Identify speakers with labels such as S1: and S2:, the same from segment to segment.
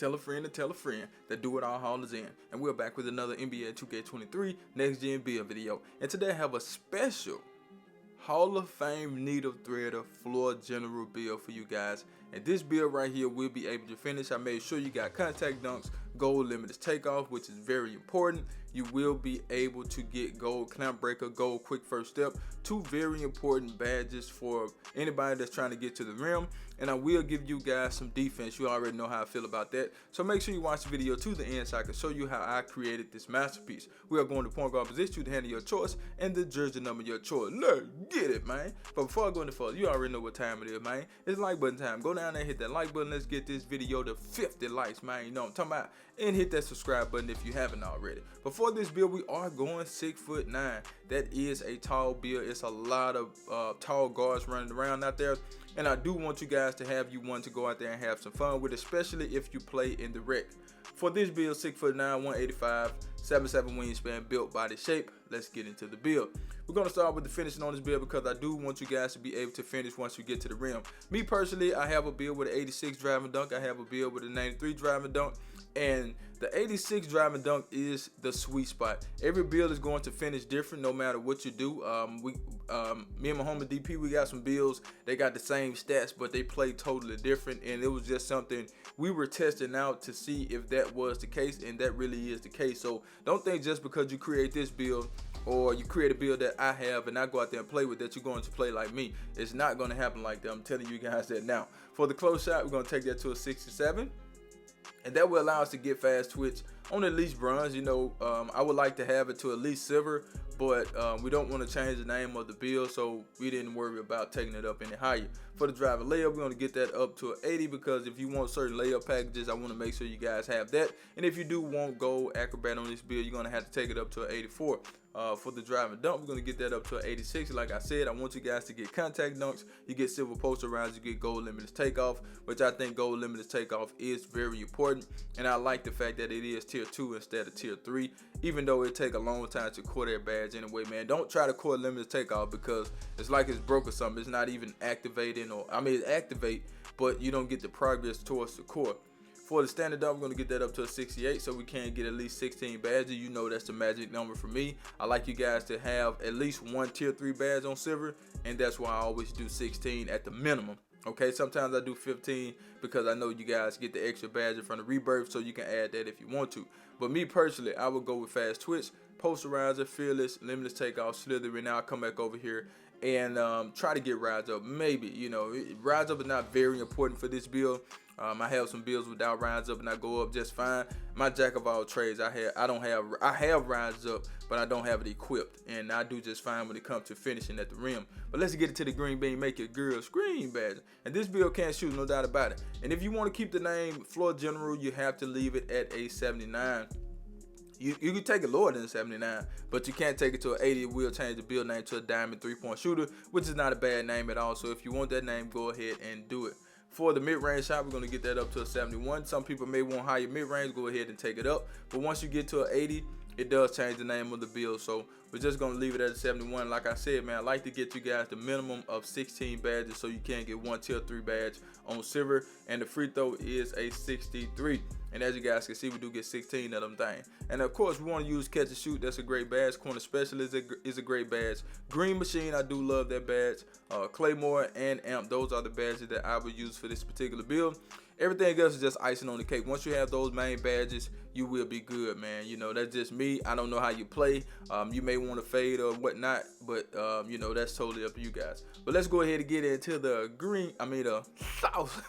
S1: tell a friend to tell a friend that Do It All Hall is in. And we're back with another NBA 2K23 Next Gen build video. And today I have a special Hall of Fame needle threader floor general build for you guys. And this build right here will be able to finish. I made sure you got contact dunks, gold limitless takeoff, which is very important. You will be able to get gold clamp breaker, gold quick first step, two very important badges for anybody that's trying to get to the rim. And I will give you guys some defense. You already know how I feel about that. So make sure you watch the video to the end so I can show you how I created this masterpiece. We are going to point guard position, the hand of your choice, and the jersey number of your choice. Let's get it, man. But before I go any further, you already know what time it is, man. It's like button time. Go down there and hit that like button. Let's get this video to 50 likes, man. You know what I'm talking about? And hit that subscribe button if you haven't already. Before this build, we are going 6'9". That is a tall build. It's a lot of tall guards running around out there. And I do want you guys to have you one to go out there and have some fun with, especially if you play in the rec. For this build, 6'9", 185, 7'7" wingspan, built body shape. Let's get into the build. We're going to start with the finishing on this build because I do want you guys to be able to finish once you get to the rim. Me personally, I have a build with an 86 driving dunk. I have a build with a 93 driving dunk. And the 86 driving dunk is the sweet spot. Every build is going to finish different no matter what you do. Me and my homie DP, we got some builds. They got the same stats, but they play totally different. And it was just something we were testing out to see if that was the case, and that really is the case. So don't think just because you create this build or you create a build that I have and I go out there and play with that you're going to play like me. It's not going to happen like that. I'm telling you guys that now. For the close shot, we're going to take that to a 67. And that will allow us to get fast twitch on at least bronze. You know, I would like to have it to at least silver, but we don't want to change the name of the build, so we didn't worry about taking it up any higher. For the driver layup, we're going to get that up to an 80 because if you want certain layup packages, I want to make sure you guys have that. And if you do want gold acrobat on this build, you're going to have to take it up to an 84. For the driving dunk, we're going to get that up to an 86. Like I said, I want you guys to get contact dunks, you get silver poster rounds, you get gold limitless takeoff, which I think gold limitless takeoff is very important. And I like the fact that it is tier 2 instead of tier 3, even though it take a long time to core that badge anyway, man. Don't try to core limitless takeoff because it's like it's broke or something. It's not even activating, or I mean, it activate, but you don't get the progress towards the core. For the standard dunk, we're going to get that up to a 68 so we can get at least 16 badges. You know that's the magic number for me. I like you guys to have at least one tier 3 badge on silver, and that's why I always do 16 at the minimum. Okay, sometimes I do 15 because I know you guys get the extra badge from the rebirth, so you can add that if you want to. But me personally, I would go with fast twitch, posterizer, fearless, limitless takeoff, slithering. Now I'll come back over here and try to get rides up. Maybe, you know, rides up is not very important for this build. I have some builds without rides up and I go up just fine. My jack of all trades, I have rides up, but I don't have it equipped, and I do just fine when it comes to finishing at the rim. But let's get it to the green bean, make your girl scream badge. And this build can't shoot, no doubt about it. And if you want to keep the name floor general, you have to leave it at a 79. You can take it lower than 79, but you can't take it to an 80. It will change the build name to a diamond 3-point shooter, which is not a bad name at all. So if you want that name, go ahead and do it. For the mid-range shot, we're going to get that up to a 71. Some people may want higher mid-range, go ahead and take it up. But once you get to an 80, it does change the name of the build. So we're just going to leave it at a 71. Like I said, man, I like to get you guys the minimum of 16 badges so you can get one tier 3 badge on silver. And the free throw is a 63. And as you guys can see, we do get 16 of them things. And of course, we want to use catch and shoot. That's a great badge. Corner specialist is a great badge. Green machine, I do love that badge. Claymore and amp, those are the badges that I would use for this particular build. Everything else is just icing on the cake. Once you have those main badges, you will be good, man. You know, that's just me. I don't know how you play. You may want to fade or whatnot, but you know, that's totally up to you guys. But let's go ahead and get into the sauce.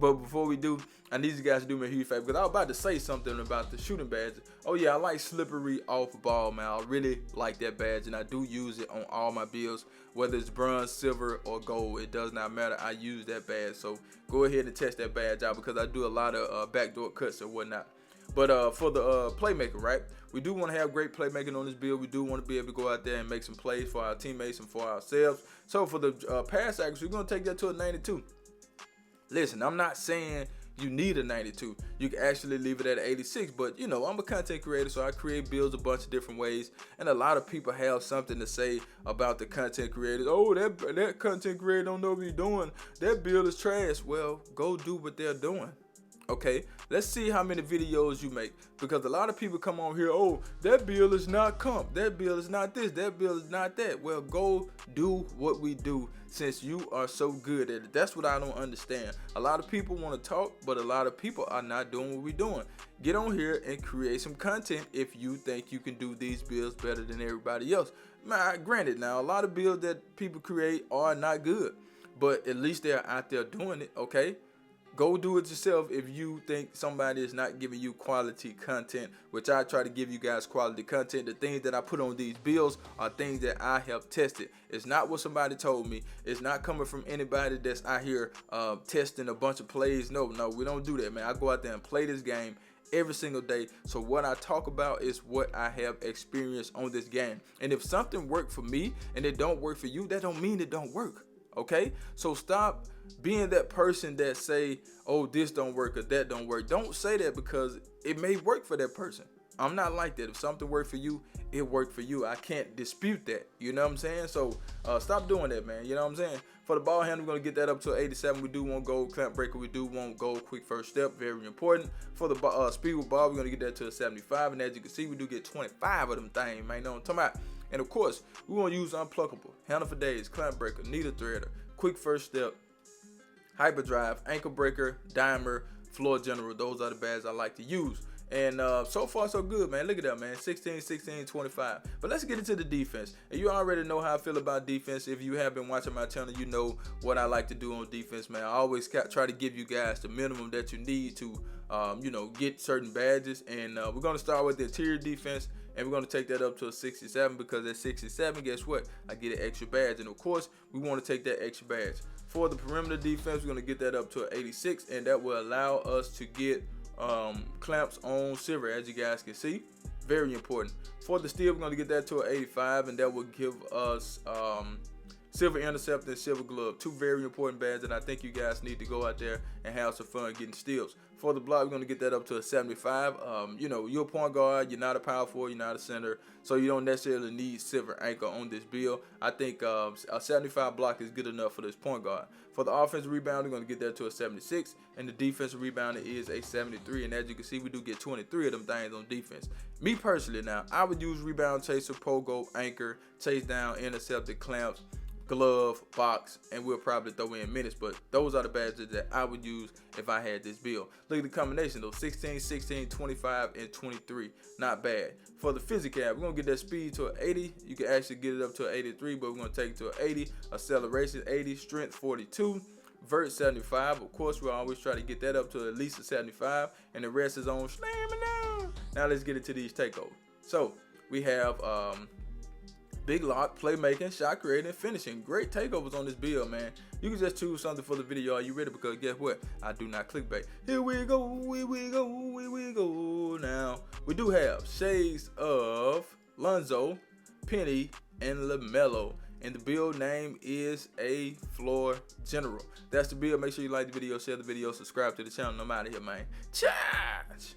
S1: But before we do, I need you guys to do me a huge favor because I was about to say something about the shooting badge. Oh yeah, I like slippery off ball, man. I really like that badge, and I do use it on all my builds, whether it's bronze, silver, or gold. It does not matter. I use that badge, so go ahead and test that badge out because I do a lot of backdoor cuts and whatnot. But for the playmaker, right? We do want to have great playmaking on this build. We do want to be able to go out there and make some plays for our teammates and for ourselves. So for the pass accuracy, we're going to take that to a 92. Listen, I'm not saying you need a 92. You can actually leave it at 86, but you know, I'm a content creator, so I create builds a bunch of different ways, and a lot of people have something to say about the content creators. Oh, that content creator don't know what he's doing. That build is trash. Well, go do what they're doing. Okay, let's see how many videos you make, because a lot of people come on here, oh, that bill is not comp, that bill is not this, that bill is not that. Well, go do what we do, since you are so good at it. That's what I don't understand. A lot of people want to talk, but a lot of people are not doing what we're doing. Get on here and create some content if you think you can do these bills better than everybody else. Man, granted, now a lot of bills that people create are not good, but at least they're out there doing it. Okay, go do it yourself if you think somebody is not giving you quality content, which I try to give you guys quality content. The things that I put on these bills are things that I have tested. It's not what somebody told me. It's not coming from anybody that's out here testing a bunch of plays. No, we don't do that, man. I go out there and play this game every single day. So what I talk about is what I have experienced on this game. And if something worked for me and it don't work for you, that don't mean it don't work. Okay, so stop being that person that say, oh, this don't work or that don't work. Don't say that, because it may work for that person. I'm not like that. If something worked for you, it worked for you. I can't dispute that. You know what I'm saying? So stop doing that, man. You know what I'm saying? For the ball handle, we're going to get that up to 87. We do want gold clamp breaker. We do want gold quick first step. Very important. For the speed with ball, we're going to get that to a 75. And as you can see, we do get 25 of them things, man. You know what I'm talking about? And of course, we want to use unpluckable, handle for days, clamp breaker, needle threader, quick first step, hyperdrive, ankle breaker, dimer, floor general. Those are the bags I like to use. And so far so good, man. Look at that, man. 16, 16, 25. But let's get into the defense. And you already know how I feel about defense. If you have been watching my channel, you know what I like to do on defense, man. I always try to give you guys the minimum that you need to you know, get certain badges. And we're going to start with the interior defense, and we're going to take that up to a 67, because at 67, guess what? I get an extra badge. And of course, we want to take that extra badge. For the perimeter defense, we're going to get that up to an 86, and that will allow us to get clamps on silver, as you guys can see. Very important. For the steel, we're going to get that to an 85, and that will give us silver intercept and silver glove. Two very important badges, and I think you guys need to go out there and have some fun getting steals. For the block, we're going to get that up to a 75. You know, you're a point guard, you're not a power forward, you're not a center, so you don't necessarily need silver anchor on this build. I think a 75 block is good enough for this point guard. For the offensive rebound, we're going to get that to a 76, and the defensive rebound is a 73, and as you can see, we do get 23 of them things on defense. Me personally, now, I would use rebound chaser, pogo, anchor, chase down, intercepted, clamps, glove, box, and we'll probably throw in minutes, but those are the badges that I would use if I had this build. Look at the combination though, 16, 16, 25, and 23. Not bad. For the physical, we're going to get that speed to an 80. You can actually get it up to an 83, but we're going to take it to an 80. Acceleration 80, strength 42, vert 75. Of course, we always try to get that up to at least a 75, and the rest is on slamming down. Now let's get into these takeovers. So we have big lock, playmaking, shot creating, finishing. Great takeovers on this build, man. You can just choose something for the video. Are you ready? Because guess what? I do not clickbait. Here we go, here we go, here we go. Now, we do have shades of Lonzo, Penny, and LaMELO. And the build name is a floor general. That's the build. Make sure you like the video, share the video, subscribe to the channel. I'm out of here, man. Charge!